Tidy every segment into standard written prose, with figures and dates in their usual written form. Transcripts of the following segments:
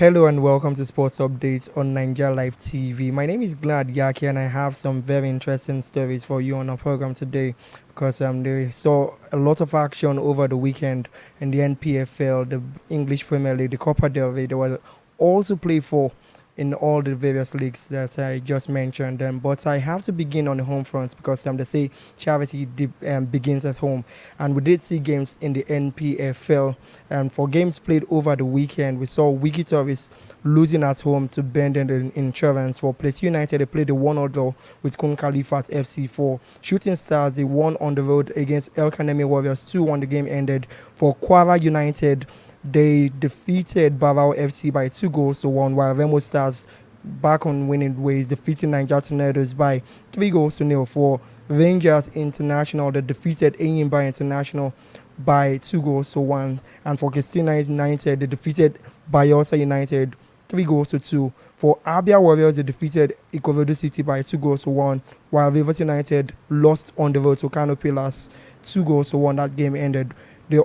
Hello and welcome to Sports Updates on Nigeria Live TV. My name is Glad Yakie and I have some very interesting stories for you on our program today because they saw a lot of action over the weekend in the NPFL, the English Premier League, the Copa del Rey. There was all to play for in all the various leagues that I just mentioned. But I have to begin on the home front because they say charity begins at home. And we did see games in the NPFL. And for games played over the weekend, we saw Wiki Tourist losing at home to Benden Insurance. For Plateau United, they played the 1-0 draw with Kun Khalifat FC. For Shooting Stars, they won on the road against El Kanemi Warriors 2-1. The game ended. For Kwara United, they defeated Barao FC by 2-1, while Remo Stars, back on winning ways, defeating Niger Tornadoes by 3-0. For Rangers International, they defeated Enyimba International by 2-1. And for Christina United, they defeated Bayelsa United 3-2. For Abia Warriors, they defeated Ikorodu City by 2-1, while Rivers United lost on the road to Kano Pillars 2-1. That game ended. The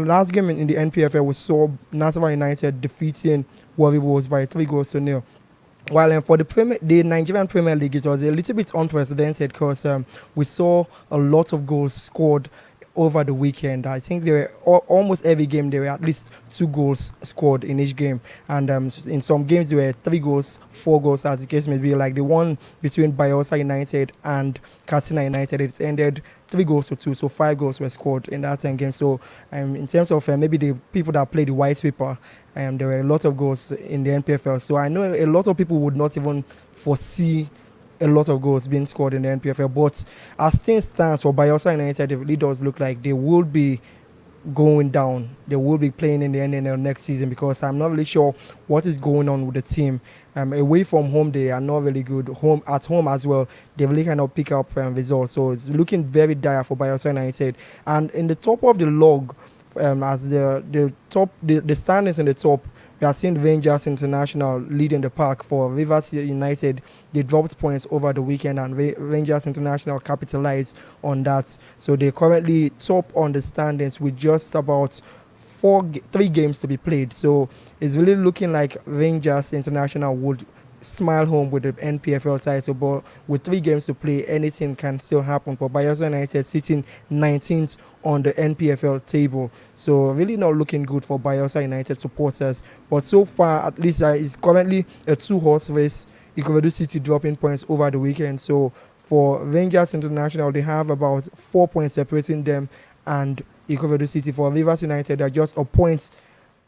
last game in the NPFL we saw Nasarawa United defeating Warri Wolves by 3-0. While for the Nigerian Premier League, it was a little bit unprecedented because we saw a lot of goals scored over the weekend. I think there were almost every game there were at least 2 goals scored in each game, and in some games there were 3 goals, 4 goals, as the case may be. Like the one between Bayelsa United and Katsina United, it ended 3-2, so 5 goals were scored in that same game. So in terms of maybe the people that played the white paper, there were a lot of goals in the NPFL. So I know a lot of people would not even foresee a lot of goals being scored in the NPFL. But as things stand for Bayelsa United, it really does look like they will be going down. They will be playing in the NNL next season because I'm not really sure what is going on with the team. Away from home, they are not really good. At home as well, they really cannot pick up results. So it's looking very dire for Bayelsa United. And in the top of the log, as the standings in the top, we are seeing Rangers International leading the pack. For Rivers United, they dropped points over the weekend, and Rangers International capitalized on that. So they're currently top on the standings with just about 3 games to be played. So it's really looking like Rangers International would smile home with the NPFL title, but with 3 games to play, anything can still happen. For Bayelsa United sitting 19th on the NPFL table, so really not looking good for Bayelsa United supporters. But so far, at least, it's currently a 2-horse race. Ikorodu City dropping points over the weekend. So for Rangers International, they have about 4 points separating them and Ikorodu City. For Rivers United, they're just a point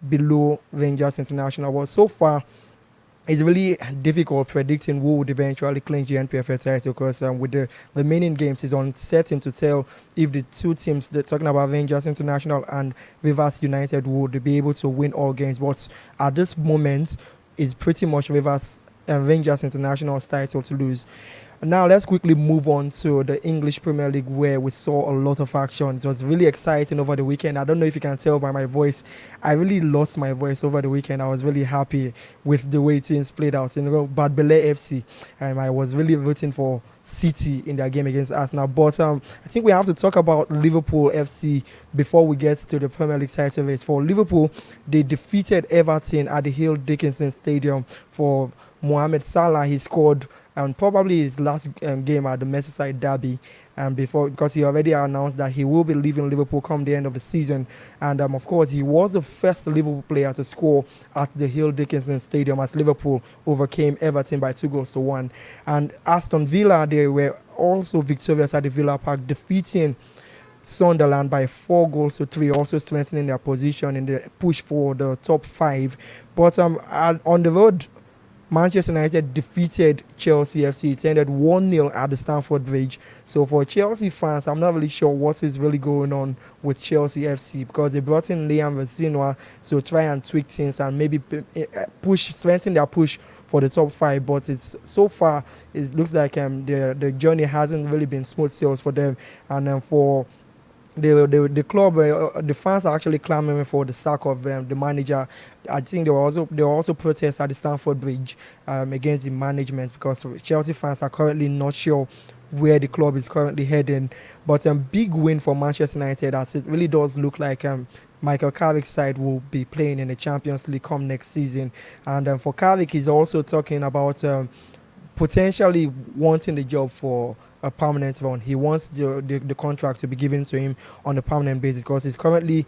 below Rangers International. But so far, it's really difficult predicting who would eventually clinch the NPFL title because with the remaining games, it's uncertain to tell if the 2 teams, they're talking about Rangers International and Rivers United, would be able to win all games. But at this moment, it's pretty much Rivers and Rangers International's title to lose. Now let's quickly move on to the English Premier League, where we saw a lot of action. It was really exciting over the weekend. I don't know if you can tell by my voice. I really lost my voice over the weekend. I was really happy with the way things played out. Bad Belle FC, I was really rooting for City in their game against Arsenal. But I think we have to talk about Liverpool FC before we get to the Premier League title race. For Liverpool, they defeated Everton at the Hill Dickinson Stadium. For Mohamed Salah, he scored probably his last game at the Merseyside derby, because he already announced that he will be leaving Liverpool come the end of the season. And of course, he was the first Liverpool player to score at the Hill Dickinson Stadium as Liverpool overcame Everton by 2-1. And Aston Villa, they were also victorious at the Villa Park, defeating Sunderland by 4-3, also strengthening their position in the push for the top 5. But on the road, Manchester United defeated Chelsea FC. It ended 1-0 at the Stamford Bridge. So for Chelsea fans, I'm not really sure what is really going on with Chelsea FC, because they brought in Liam Vecinoa to try and tweak things and maybe strengthen their push for the top 5. But so far, it looks like the journey hasn't really been smooth sails for them. And for the club, the fans are actually clamoring for the sack of the manager. I think there were also protests at the Stamford Bridge against the management, because Chelsea fans are currently not sure where the club is currently heading. But big win for Manchester United, as it really does look like Michael Carrick's side will be playing in the Champions League come next season. And for Carrick, he's also talking about potentially wanting the job for a permanent run. He wants the contract to be given to him on a permanent basis because he's currently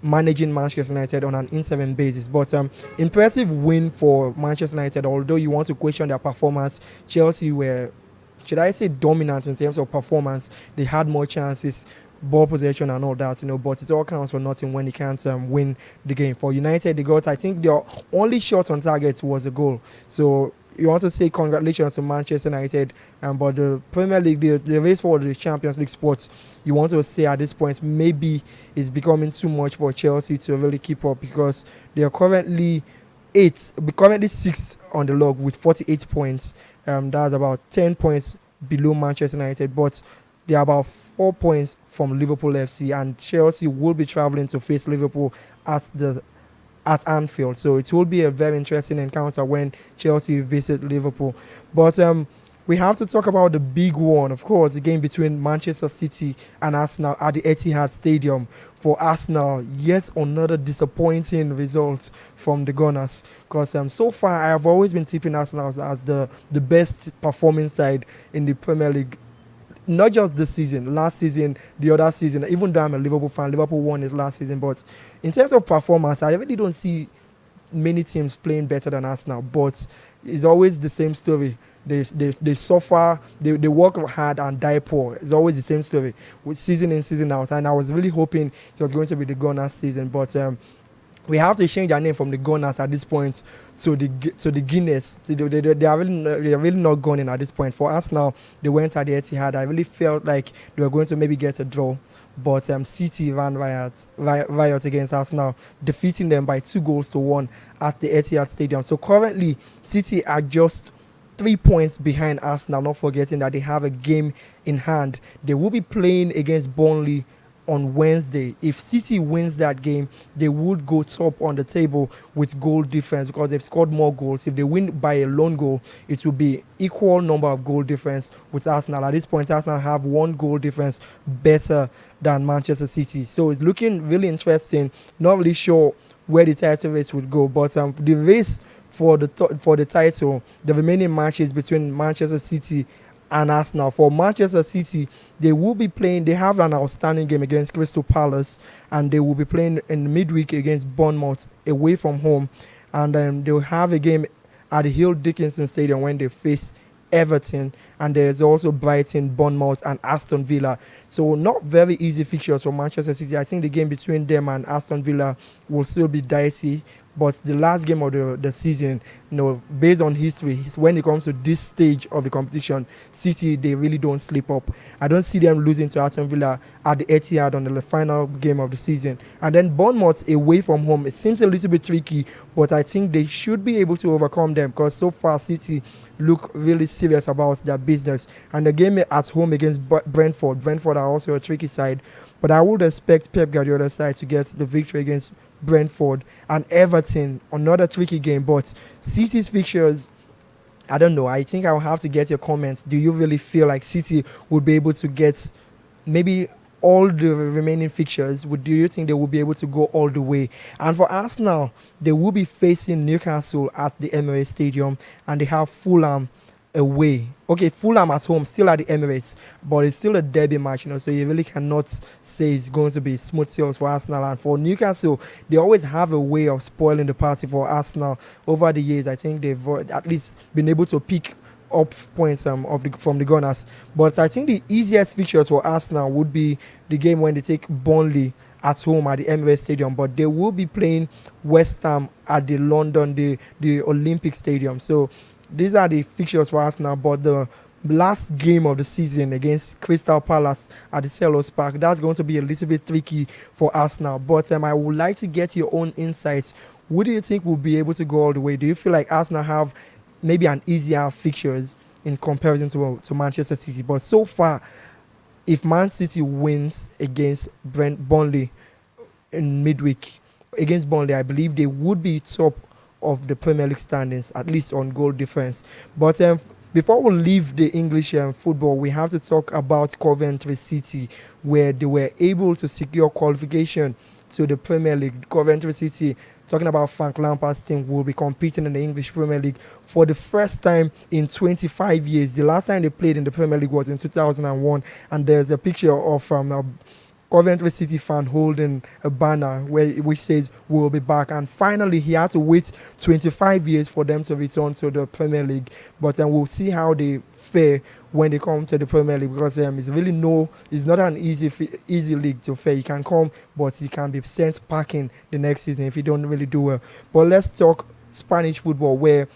managing Manchester United on an interim basis. But impressive win for Manchester United. Although you want to question their performance, Chelsea were, should I say, dominant in terms of performance. They had more chances, ball possession and all that, but it all counts for nothing when you can't win the game. For United, they got, I think their only shot on target was a goal. So you want to say congratulations to Manchester United, but the Premier League, the race for the Champions League spots, you want to say at this point maybe it's becoming too much for Chelsea to really keep up, because they are currently sixth on the log with 48 points. That's about 10 points below Manchester United, but they are about 4 points from Liverpool FC, and Chelsea will be travelling to face Liverpool at Anfield. So it will be a very interesting encounter when Chelsea visit Liverpool. But we have to talk about the big one, of course, the game between Manchester City and Arsenal at the Etihad Stadium. For Arsenal, yet another disappointing result from the Gunners. Because so far, I have always been tipping Arsenal as the best performing side in the Premier League. Not just this season, last season, the other season. Even though I'm a Liverpool fan, Liverpool won it last season. But in terms of performance, I really don't see many teams playing better than Arsenal. But it's always the same story. They suffer, they work hard and die poor. It's always the same story with season in, season out. And I was really hoping it was going to be the Gunners season. But we have to change our name from the Gunners at this point to the Guinness. They are really not gunning at this point. For us now, they went at the Etihad. I really felt like they were going to maybe get a draw, but City ran riot against Arsenal, defeating them by 2-1 at the Etihad Stadium. So currently, City are just 3 points behind Arsenal, not forgetting that they have a game in hand. They will be playing against Burnley on Wednesday. If City wins that game, they would go top on the table with goal difference because they've scored more goals. If they win by a lone goal, it will be equal number of goal difference with Arsenal. At this point, Arsenal have 1 goal difference better than Manchester City. So it's looking really interesting. Not really sure where the title race would go, but the race for the title, the remaining matches between Manchester City and Arsenal. For Manchester City, they will be playing, they have an outstanding game against Crystal Palace, and they will be playing in midweek against Bournemouth away from home, and they'll have a game at the Hill Dickinson Stadium when they face Everton, and there's also Brighton, Bournemouth and Aston Villa. So not very easy fixtures for Manchester City. I think the game between them and Aston Villa will still be dicey. But the last game of the season, based on history, when it comes to this stage of the competition, City, they really don't slip up. I don't see them losing to Aston Villa at the Etihad on the final game of the season. And then Bournemouth away from home, it seems a little bit tricky, but I think they should be able to overcome them because so far City look really serious about their business. And the game at home against Brentford are also a tricky side, but I would expect Pep Guardiola's side to get the victory against Brentford. And Everton, another tricky game, but City's fixtures, I don't know. I think I'll have to get your comments. Do you really feel like City would be able to get maybe all the remaining fixtures? Do you think they will be able to go all the way? And for Arsenal, they will be facing Newcastle at the Emirates Stadium, and they have Fulham away. Okay, Fulham at home, still at the Emirates, but it's still a derby match, so you really cannot say it's going to be smooth sails for Arsenal. And for Newcastle, they always have a way of spoiling the party for Arsenal over the years. I think they've at least been able to pick up points from the Gunners. But I think the easiest fixtures for Arsenal would be the game when they take Burnley at home at the Emirates Stadium, but they will be playing West Ham at the the Olympic Stadium. So these are the fixtures for Arsenal, but the last game of the season against Crystal Palace at the Selhurst Park, that's going to be a little bit tricky for Arsenal. But I would like to get your own insights. Who do you think will be able to go all the way? Do you feel like Arsenal have maybe an easier fixtures in comparison to Manchester City? But so far, if Man City wins against Burnley in midweek, against Burnley, I believe they would be top of the Premier League standings, at least on goal difference. But before we leave the English football, we have to talk about Coventry City, where they were able to secure qualification to the Premier League. Coventry City, talking about Frank Lampard's team, will be competing in the English Premier League for the first time in 25 years. The last time they played in the Premier League was in 2001, and there's a picture of Coventry City fan holding a banner which says we'll be back. And finally, he had to wait 25 years for them to return to the Premier League. But we'll see how they fare when they come to the Premier League, because it's not an easy league to fare. You can come, but you can be sent packing the next season if you don't really do well. But let's talk Spanish football, where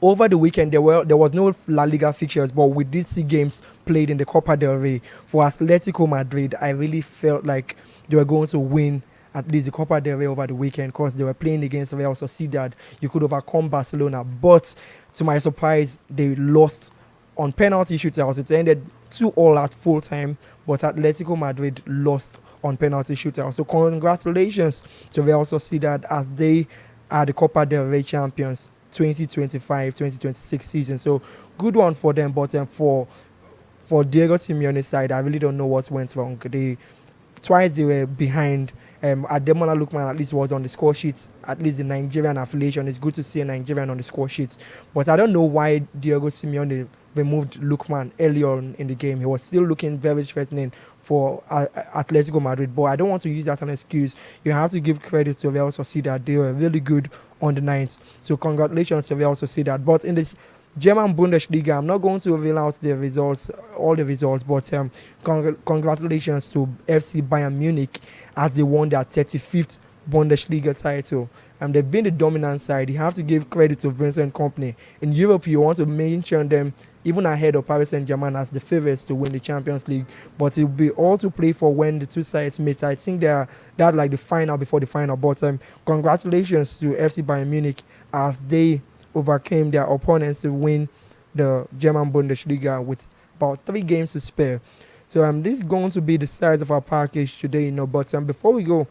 over the weekend there was no La Liga fixtures, but we did see games played in the Copa del Rey. For Atletico Madrid, I really felt like they were going to win at least the Copa del Rey over the weekend, because they were playing against Real Sociedad. You could overcome Barcelona, but to my surprise, they lost on penalty shootouts. It ended 2-2 at full time, but Atletico Madrid lost on penalty shootouts. So congratulations to Real Sociedad, as they are the Copa del Rey champions 2025-2026 season. So good one for them. But for Diego Simeone's side, I really don't know what went wrong. Twice they were behind. Ademola Lookman at least was on the score sheets. At least the Nigerian affiliation. It's good to see a Nigerian on the score sheets. But I don't know why Diego Simeone removed Lookman early on in the game. He was still looking very threatening for Atletico Madrid. But I don't want to use that as an excuse. You have to give credit to Real Sociedad. They were really good on the night. So congratulations to Real Sociedad. But in the German Bundesliga, I'm not going to reveal out the results, all the results, but congratulations to FC Bayern Munich, as they won their 35th Bundesliga title. They've been the dominant side. You have to give credit to Vincent Kompany. In Europe, you want to mention them even ahead of Paris Saint-Germain as the favourites to win the Champions League. But it will be all to play for when the two sides meet. I think that's like the final before the final. But congratulations to FC Bayern Munich, as they overcame their opponents to win the German Bundesliga with about 3 games to spare. So this is going to be the size of our package today, But before we go,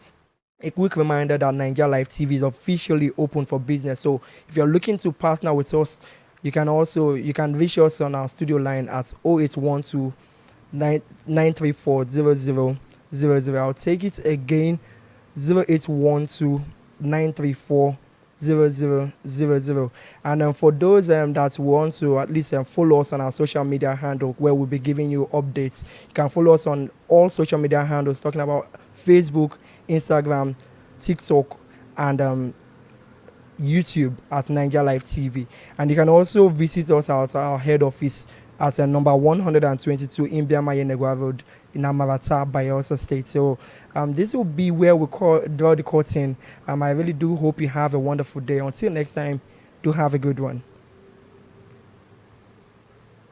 a quick reminder that Nigeria Live TV is officially open for business. So if you're looking to partner with us, you can reach us on our studio line at 0812 934 0000. I'll take it again, 0812 934 0000. And for those that want to at least follow us on our social media handle, where we'll be giving you updates, you can follow us on all social media handles, talking about Facebook, Instagram, TikTok, and YouTube at Nigeria Live TV. And you can also visit us at our head office at number 122 in Biamaye Negwa Road in Amarata, Bayelsa State. So this will be where we draw the curtain. I really do hope you have a wonderful day. Until next time, do have a good one.